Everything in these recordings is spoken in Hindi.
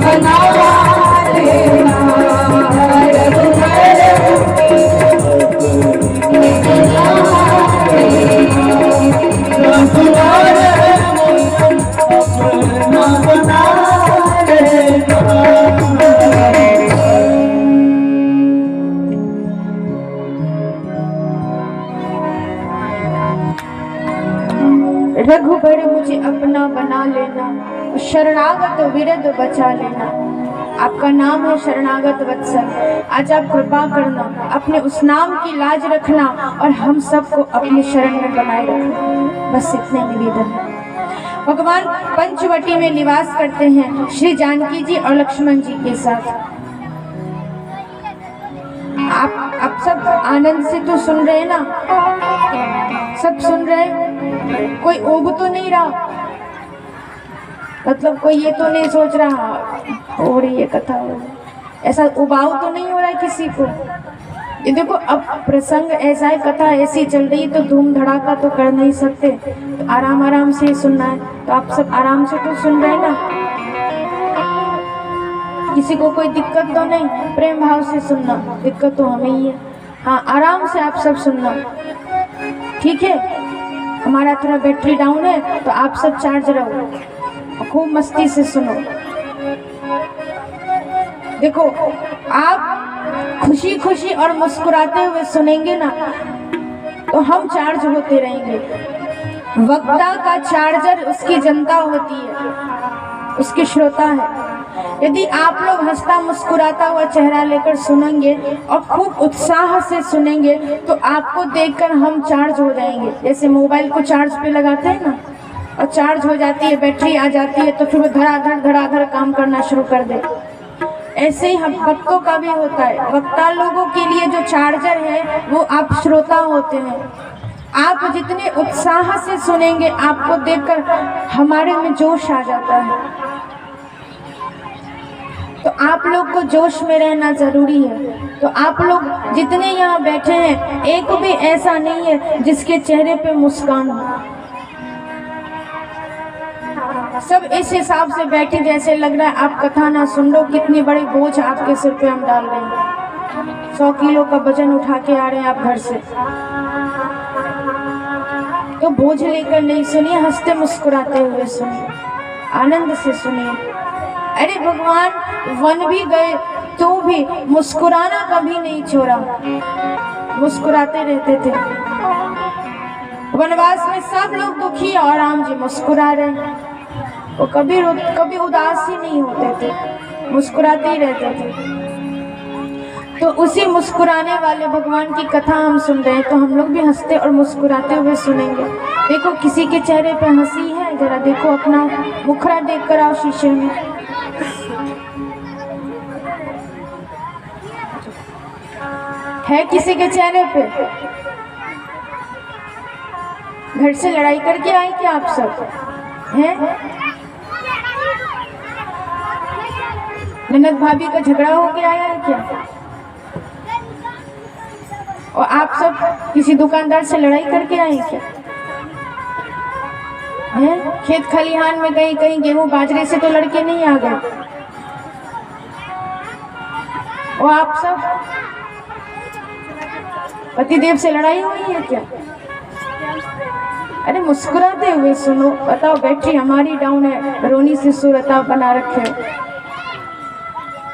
बना लेना, शरणागत विरद बचा लेना। आपका नाम है शरणागत वत्सल। आज आप कृपा करना, अपने उस नाम की लाज रखना और हम सबको अपने शरण में बनाए रखना। बस इतने निवेदन है। भगवान पंचवटी में निवास करते हैं श्री जानकी जी और लक्ष्मण जी के साथ। आप सब आनंद से तो सुन रहे हैं ना? सब सुन रहे हैं? कोई ऊब तो नहीं रहा? मतलब कोई ये तो नहीं सोच रहा हो रही है कथा, ऐसा उबाऊ तो नहीं हो रहा है किसी को? ये देखो, अब प्रसंग ऐसा है, कथा ऐसी चल रही है तो धूम धड़ाका तो कर नहीं सकते, तो आराम आराम से सुनना है। तो आप सब आराम से तो सुन रहे हैं ना? किसी को कोई दिक्कत तो नहीं? प्रेम भाव से सुनना, दिक्कत तो हमें ही है। हाँ, आराम से आप सब सुनना, ठीक है? हमारा थोड़ा बैटरी डाउन है तो आप सब चार्ज रहो, खूब मस्ती से सुनो। देखो, आप खुशी खुशी और मुस्कुराते हुए सुनेंगे ना तो हम चार्ज होते रहेंगे। वक्ता का चार्जर उसकी जनता होती है, उसके श्रोता है। यदि आप लोग हंसता मुस्कुराता हुआ चेहरा लेकर सुनेंगे और खूब उत्साह से सुनेंगे तो आपको देखकर हम चार्ज हो जाएंगे। जैसे मोबाइल को चार्ज पे लगाते हैं ना, और चार्ज हो जाती है, बैटरी आ जाती है, तो फिर वो धड़ाधड़ काम करना शुरू कर दे। ऐसे ही हम भक्तों का भी होता है। वक्ता लोगों के लिए जो चार्जर है वो आप श्रोता होते हैं। आप जितने उत्साह से सुनेंगे, आपको देखकर हमारे में जोश आ जाता है। तो आप लोग को जोश में रहना जरूरी है। तो आप लोग जितने यहाँ बैठे हैं, एक भी ऐसा नहीं है जिसके चेहरे पे मुस्कान हो। सब इस हिसाब से बैठे जैसे लग रहा है आप कथा ना सुन लो, कितनी बड़ी बोझ आपके सिर पे हम डाल रहे हैं। 100 किलो का वजन उठा के आ रहे हैं आप घर से। तो बोझ लेकर नहीं सुनिए, हंसते मुस्कुराते हुए सुनिए, आनंद से सुनिए। अरे भगवान वन भी गए तो भी मुस्कुराना कभी नहीं छोड़ा, मुस्कुराते रहते थे। वनवास में सब लोग दुखी और राम जी मुस्कुरा रहे, वो कभी उदास ही नहीं होते थे, मुस्कुराते ही रहते थे। तो उसी मुस्कुराने वाले भगवान की कथा हम सुन रहे हैं, तो हम लोग भी हंसते और मुस्कुराते हुए सुनेंगे। देखो, किसी के चेहरे पे हंसी है? जरा देखो, अपना मुखड़ा देख कर आओ शीशे में। है किसी के चेहरे पे? घर से लड़ाई करके आए क्या आप सब? हैं? ननद भाभी का झगड़ा हो के आया है क्या? और आप सब किसी दुकानदार से लड़ाई करके आए क्या? हैं? खेत खलिहान में कहीं कहीं गेहूं बाजरे से तो लड़के नहीं आ गए। और आप सब पतिदेव से लड़ाई हुई है क्या? अरे मुस्कुराते हुए सुनो। बताओ, बैटरी हमारी डाउन है, रोनी से सुरता बना रखे हो।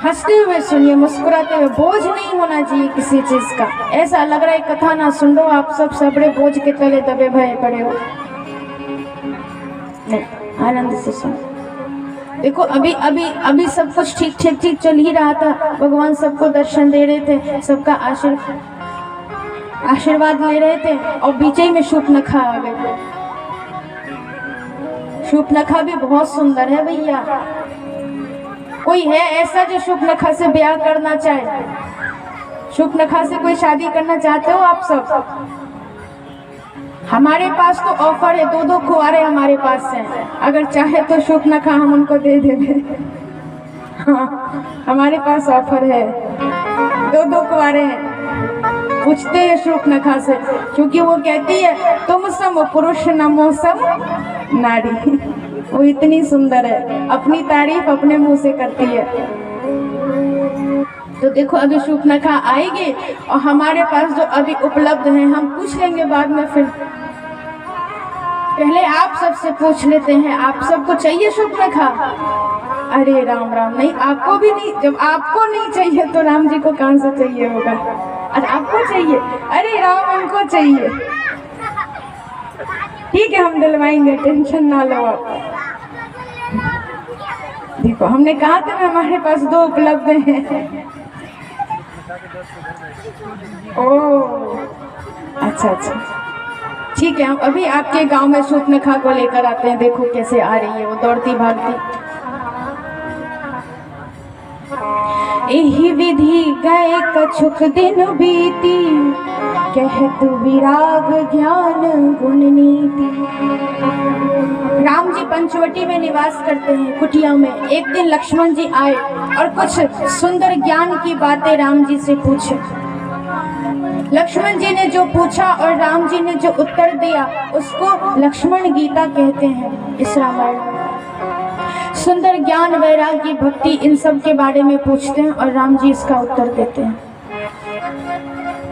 हंसते हुए सुनिए, मुस्कुराते हुए। बोझ नहीं होना चाहिए किसी चीज का। ऐसा लग रहा है कथा ना सुन लो, आप सब सबरे बोझ के तले दबे भये पड़े हो। नहीं, आनंद से सुनो। देखो, अभी सब कुछ ठीक चल ही रहा था। भगवान सबको दर्शन दे रहे थे, सबका आशीर्वाद ले रहे थे, और बीच ही में शूर्पणखा आ गई। शूर्पणखा भी बहुत सुंदर है भैया। कोई है ऐसा जो शूर्पणखा से ब्याह करना चाहे? शूर्पणखा से कोई शादी करना चाहते हो आप सब? हमारे पास तो ऑफर है, 2 कुंवारे हमारे पास हैं। अगर चाहे तो शूर्पणखा हम उनको दे देंगे। हाँ, हमारे पास ऑफर है, 2 कुंवारे हैं। पूछते हैं शूर्पणखा से, क्योंकि वो कहती है तुम सम पुरुष नमो सम नारी। वो इतनी सुंदर है, अपनी तारीफ अपने मुंह से करती है। तो देखो, अभी शूर्पणखा आएगी और हमारे पास जो अभी उपलब्ध है हम पूछ लेंगे बाद में। फिर पहले आप सबसे पूछ लेते हैं, आप सबको चाहिए शूर्पणखा? अरे राम राम, नहीं, आपको भी नहीं। जब आपको नहीं चाहिए तो राम जी को कहां से चाहिए होगा? अरे आपको चाहिए? अरे राम, उनको चाहिए। ठीक है, हम दिलवाएंगे, टेंशन ना लो आप। देखो हमने कहा था ना हमारे पास 2 उपलब्ध हैं। ओ अच्छा, ठीक है, हम अभी आपके गांव में शूर्पणखा को लेकर आते हैं। देखो कैसे आ रही है वो दौड़ती भागती। एहि विधि गए कछुक दिन बीती, कहत विराग ज्ञान गुण नीति। राम जी पंचवटी में निवास करते हैं, कुटिया में। एक दिन लक्ष्मण जी आए और कुछ सुंदर ज्ञान की बातें राम जी से पूछे। लक्ष्मण जी ने जो पूछा और राम जी ने जो उत्तर दिया उसको लक्ष्मण गीता कहते हैं। इस रामायण सुंदर ज्ञान, वैराग्य, भक्ति, इन सब के बारे में पूछते हैं और राम जी इसका उत्तर देते हैं।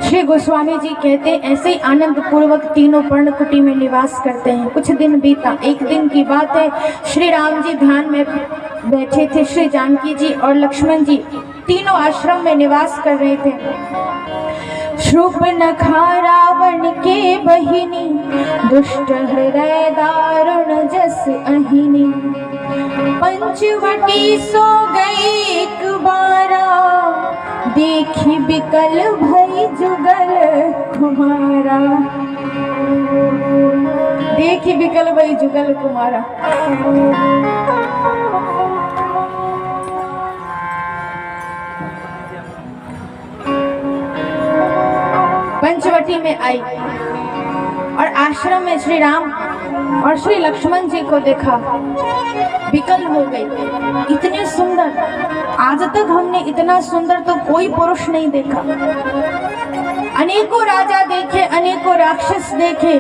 श्री गोस्वामी जी कहते हैं, ऐसे ही आनंद पूर्वक तीनों पर्णकुटी में निवास करते हैं। कुछ दिन बीता। एक दिन की बात है, श्री राम जी ध्यान में बैठे थे। श्री जानकी जी और लक्ष्मण जी तीनों आश्रम में निवास कर रहे थे। शूर्पणखा रावण के बहिनी, दुष्ट हृदय दारुण जस अहिनी। पंचवटी सो गई एक बारा, देखी बिकल भई जुगल कुमारा। देखी बिकल भई जुगल कुमारा। पंचवटी में आई और आश्रम में श्री राम और श्री लक्ष्मण जी को देखा। विकल हो गई। इतने सुंदर, आज तक हमने इतना सुंदर तो कोई पुरुष नहीं देखा। अनेकों राजा देखे, अनेकों राक्षस देखे,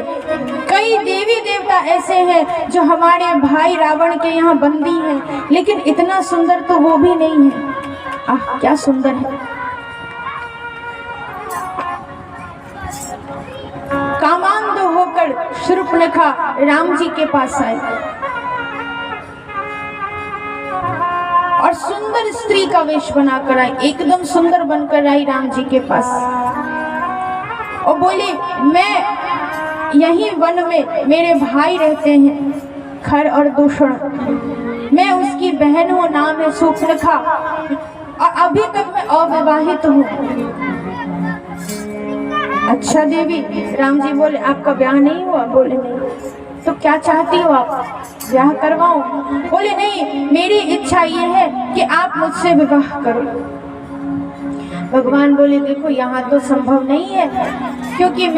कई देवी देवता ऐसे हैं जो हमारे भाई रावण के यहाँ बंदी हैं, लेकिन इतना सुंदर तो वो भी नहीं है। आह क्या सुंदर है। कामांध होकर शूर्पणखा राम जी के पास आई और सुंदर स्त्री का वेश बनाकर आई। एकदम सुंदर बनकर आई राम जी के पास और बोली, मैं यहीं वन में मेरे भाई रहते हैं खर और दूषण, मैं उसकी बहन हूँ, नाम है शूर्पणखा और अभी तक मैं अविवाहित हूँ। अच्छा देवी। राम जी बोले, आपका ब्याह नहीं हुआ? बोले नहीं। तो क्या चाहती हो आप, ब्याह करवाऊं? बोले नहीं, मेरी इच्छा ये है कि आप मुझसे विवाह करो। भगवान बोले, देखो यहाँ तो संभव नहीं है, क्योंकि